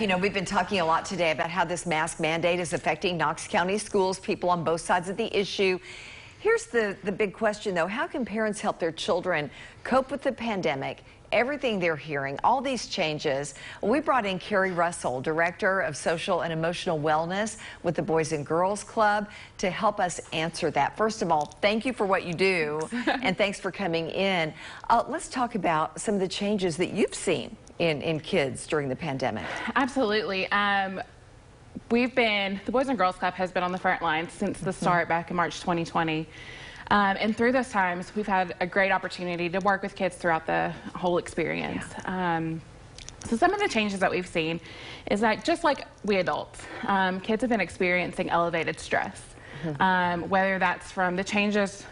You know, we've been talking a lot today about how this mask mandate is affecting Knox County schools, people on both sides of the issue. Here's the big question, though. How can parents help their children cope with the pandemic, everything they're hearing, all these changes? We brought in Carrie Russell, Director of Social and Emotional Wellness with the Boys and Girls Club, to help us answer that. First of all, thank you for what you do, and thanks for coming in. Let's talk about some of the changes that you've seen in kids during the pandemic. Absolutely. The Boys and Girls Club has been on the front lines since the start back in March 2020. And through those times, we've had a great opportunity to work with kids throughout the whole experience. So some of the changes that we've seen is that just like we adults, kids have been experiencing elevated stress. Whether that's from the changes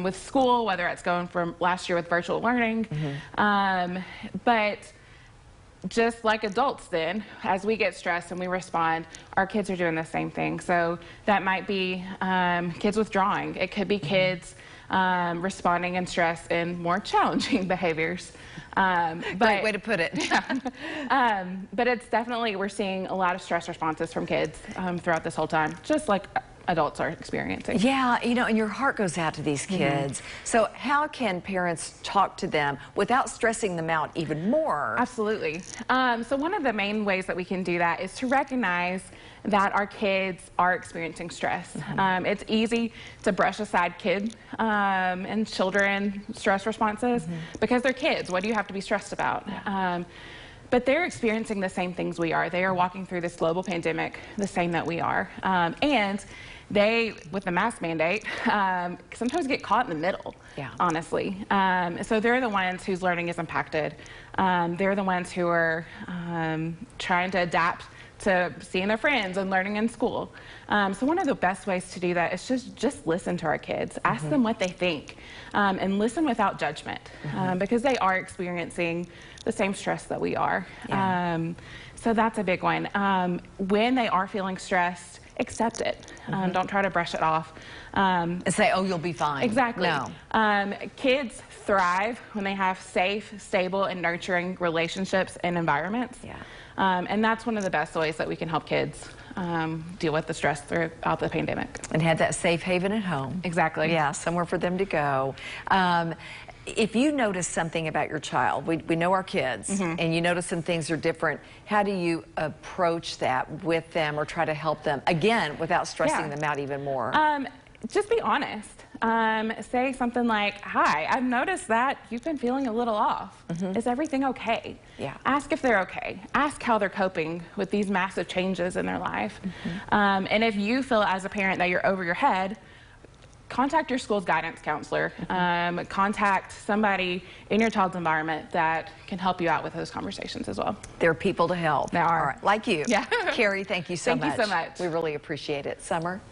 with school, whether it's going from last year with virtual learning, but just like adults then, as we get stressed and we respond, our kids are doing the same thing. So that might be kids withdrawing. It could be kids responding in stress in more challenging behaviors. Great way to put it. But it's definitely, we're seeing a lot of stress responses from kids throughout this whole time, just like adults are experiencing. Yeah, you know, and your heart goes out to these kids. So how can parents talk to them without stressing them out even more? Absolutely. So one of the main ways that we can do that is to recognize that our kids are experiencing stress. It's easy to brush aside kids and children stress responses because they're kids. What do you have to be stressed about? But they're experiencing the same things we are. They are walking through this global pandemic the same that we are. And they, with the mask mandate, sometimes get caught in the middle, honestly. So they're the ones whose learning is impacted. They're the ones who are trying to adapt to seeing their friends and learning in school. So one of the best ways to do that is just listen to our kids. Ask them what they think, and listen without judgment, because they are experiencing the same stress that we are. So that's a big one. When they are feeling stressed, accept it. Don't try to brush it off. And say, oh, you'll be fine. Exactly. No. Kids thrive when they have safe, stable, and nurturing relationships and environments. And that's one of the best ways that we can help kids deal with the stress throughout the pandemic. And have that safe haven at home. Exactly. Yeah, somewhere for them to go. If you notice something about your child, we know our kids, and you notice some things are different, how do you approach that with them or try to help them, again, without stressing them out even more? Just be honest. Say something like, hi, I've noticed that you've been feeling a little off. Is everything okay? Ask if they're okay. Ask how they're coping with these massive changes in their life. And if you feel as a parent that you're over your head, contact your school's guidance counselor. Contact somebody in your child's environment that can help you out with those conversations as well. There are people to help. There are. All right. Like you. Yeah. Carrie, thank you so much. Thank you so much. We really appreciate it. Summer?